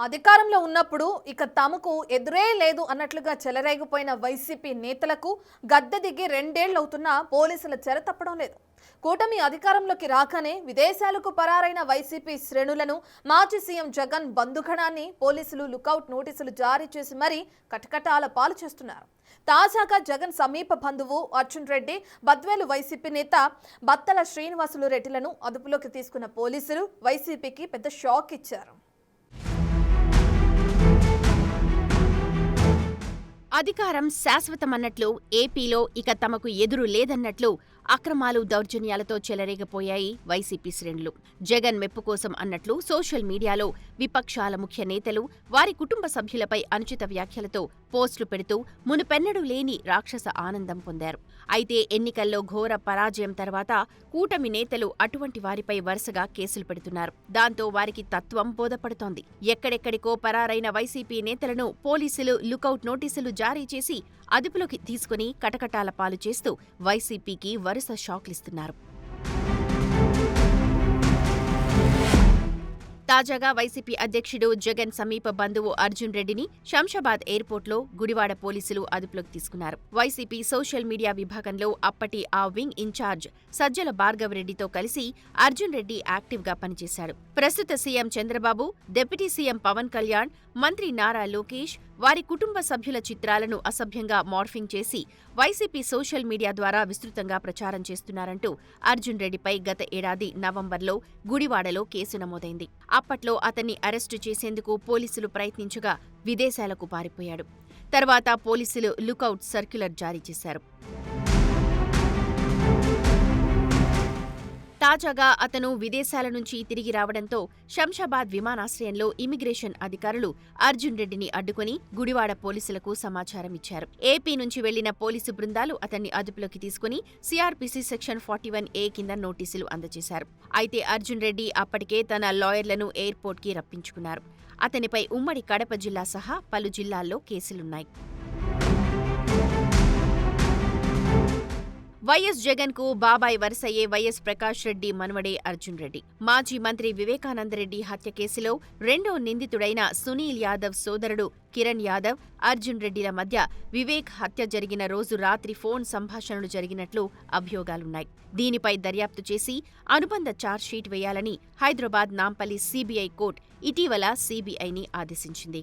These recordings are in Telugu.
అధికారంలో ఉన్నప్పుడు ఇక తమకు ఎదురే లేదు అన్నట్లుగా చెలరేగిపోయిన వైసీపీ నేతలకు గద్దె దిగి రెండేళ్లవుతున్నా పోలీసుల చెర తప్పడం లేదు. కూటమి అధికారంలోకి రాగానే విదేశాలకు పరారైన వైసీపీ శ్రేణులను మాజీ సీఎం జగన్ బంధుగణాన్ని పోలీసులు లుకౌట్ నోటీసులు జారీ చేసి మరీ కటకటాల పాలు చేస్తున్నారు. తాజాగా జగన్ సమీప బంధువు అర్జున్ రెడ్డి, బద్వేలు వైసీపీ నేత బత్తల శ్రీనివాసులు రెడ్డిలను అదుపులోకి తీసుకున్న పోలీసులు వైసీపీకి పెద్ద షాక్ ఇచ్చారు. అధికారం శాశ్వతమన్నట్లు ఏపీలో ఇక తమకు ఎదురు లేదన్నట్లు అక్రమాలు దౌర్జన్యాలతో చెలరేగిపోయాయి వైసీపీ శ్రేణులు. జగన్ మెప్పు కోసం అన్నట్లు సోషల్ మీడియాలో విపక్షాల ముఖ్య నేతలు వారి కుటుంబ సభ్యులపై అనుచిత వ్యాఖ్యలతో పోస్టులు పెడుతూ మునుపెన్నడూ లేని రాక్షస ఆనందం పొందారు. అయితే ఎన్నికల్లో ఘోర పరాజయం తర్వాత కూటమి నేతలు అటువంటి వారిపై వరుసగా కేసులు పెడుతున్నారు. దాంతో వారికి తత్వం బోధపడుతోంది. ఎక్కడెక్కడికో పరారైన వైసీపీ నేతలను పోలీసులు లుకౌట్ నోటీసులు జారీ చేసి అదుపులోకి తీసుకుని కటకటాల పాలు చేస్తూ వైసీపీకి వరుస షాక్లిస్తున్నారు. తాజాగా వైసీపీ అధ్యక్షుడు జగన్ సమీప బంధువు అర్జున్ రెడ్డిని శంషాబాద్ ఎయిర్పోర్ట్లో గుడివాడ పోలీసులు అదుపులోకి తీసుకున్నారు. వైసీపీ సోషల్ మీడియా విభాగంలో అప్పటి ఆ వింగ్ ఇన్ఛార్జ్ సజ్జల భార్గవరెడ్డితో కలిసి అర్జున్ రెడ్డి యాక్టివ్గా పనిచేశాడు. ప్రస్తుత CM Chandrababu, deputy CM Pawan Kalyan, మంత్రి నారా లోకేష్ వారి కుటుంబ సభ్యుల చిత్రాలను అసభ్యంగా మార్ఫింగ్ చేసి వైసీపీ సోషల్ మీడియా ద్వారా విస్తృతంగా ప్రచారం చేస్తున్నారంటూ అర్జున్ రెడ్డిపై గత ఏడాది నవంబర్లో గుడివాడలో కేసు నమోదైంది. అప్పట్లో అతన్ని అరెస్టు చేసేందుకు పోలీసులు ప్రయత్నించగా విదేశాలకు పారిపోయాడు. తర్వాత పోలీసులు లుకౌట్ సర్క్యులర్ జారీ చేశారు. తాజాగా అతను విదేశాల నుంచి తిరిగి రావడంతో శంషాబాద్ విమానాశ్రయంలో ఇమిగ్రేషన్ అధికారులు అర్జున్ రెడ్డిని అడ్డుకుని గుడివాడ పోలీసులకు సమాచారం ఇచ్చారు. ఏపీ నుంచి వెళ్లిన పోలీసు బృందాలు అతన్ని అదుపులోకి తీసుకుని సిఆర్పిసి సెక్షన్ 41A కింద నోటీసులు అందజేశారు. అయితే అర్జున్ రెడ్డి అప్పటికే తన లాయర్లను ఎయిర్పోర్ట్కి రప్పించుకున్నారు. అతనిపై ఉమ్మడి కడప జిల్లా సహా పలు జిల్లాల్లో కేసులున్నాయి. వైఎస్ జగన్ కు బాబాయ్ వరుసయ్యే వైఎస్ ప్రకాష్ రెడ్డి మనవడే అర్జున్ రెడ్డి. మాజీ మంత్రి వివేకానందరెడ్డి హత్య కేసులో రెండో నిందితుడైన సునీల్ యాదవ్ సోదరుడు కిరణ్ యాదవ్, అర్జున్ రెడ్డిల మధ్య వివేక్ హత్య జరిగిన రోజు రాత్రి ఫోన్ సంభాషణలు జరిగినట్లు అభియోగాలున్నాయి. దీనిపై దర్యాప్తు చేసి అనుబంధ ఛార్జ్షీట్ వేయాలని హైదరాబాద్ నాంపల్లి సీబీఐ కోర్టు ఇటీవల సీబీఐని ఆదేశించింది.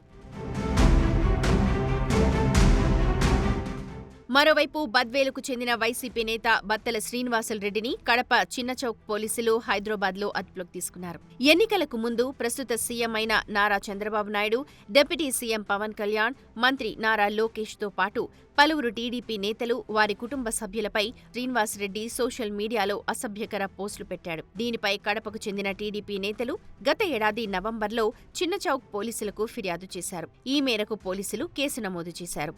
మరోవైపు బద్వేలుకు చెందిన వైసీపీ నేత బత్తల శ్రీనివాసులు రెడ్డిని కడప చిన్నచౌక్ పోలీసులు హైదరాబాద్లో అదుపులోకి తీసుకున్నారు. ఎన్నికలకు ముందు ప్రస్తుత సీఎం అయిన నారా చంద్రబాబు నాయుడు, డిప్యూటీ సీఎం పవన్ కళ్యాణ్, మంత్రి నారా లోకేష్తో పాటు పలువురు టీడీపీ నేతలు వారి కుటుంబ సభ్యులపై శ్రీనివాసరెడ్డి సోషల్ మీడియాలో అసభ్యకర పోస్టులు పెట్టాడు. దీనిపై కడపకు చెందిన టీడీపీ నేతలు గత ఏడాది నవంబర్లో చిన్నచౌక్ పోలీసులకు ఫిర్యాదు చేశారు. ఈ మేరకు పోలీసులు కేసు నమోదు చేశారు.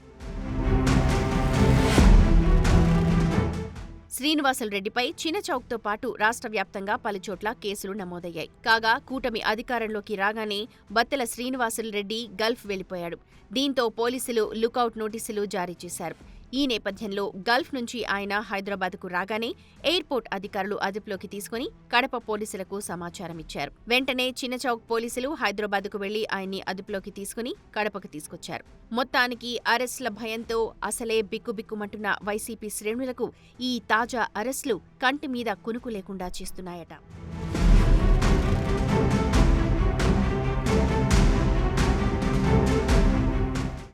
శ్రీనివాసులు రెడ్డిపై చిన్నచౌక్తో పాటు రాష్ట్ర వ్యాప్తంగా పలుచోట్ల కేసులు నమోదయ్యాయి. కాగా కూటమి అధికారంలోకి రాగానే బత్తల శ్రీనివాసులు రెడ్డి గల్ఫ్ వెళ్లిపోయాడు. దీంతో పోలీసులు లుకౌట్ నోటీసులు జారీ చేశారు. ఈ నేపథ్యంలో గల్ఫ్ నుంచి ఆయన హైదరాబాద్కు రాగానే ఎయిర్పోర్ట్ అధికారులు అదుపులోకి తీసుకుని కడప పోలీసులకు సమాచారం ఇచ్చారు. వెంటనే చిన్నచౌక్ పోలీసులు హైదరాబాద్కు వెళ్లి ఆయన్ని అదుపులోకి తీసుకుని కడపకు తీసుకొచ్చారు. మొత్తానికి అరెస్టుల భయంతో అసలే బిక్కుబిక్కుమంటున్న వైసీపీ శ్రేణులకు ఈ తాజా అరెస్టులు కంటి మీద కునుకు లేకుండా చేస్తున్నాయట.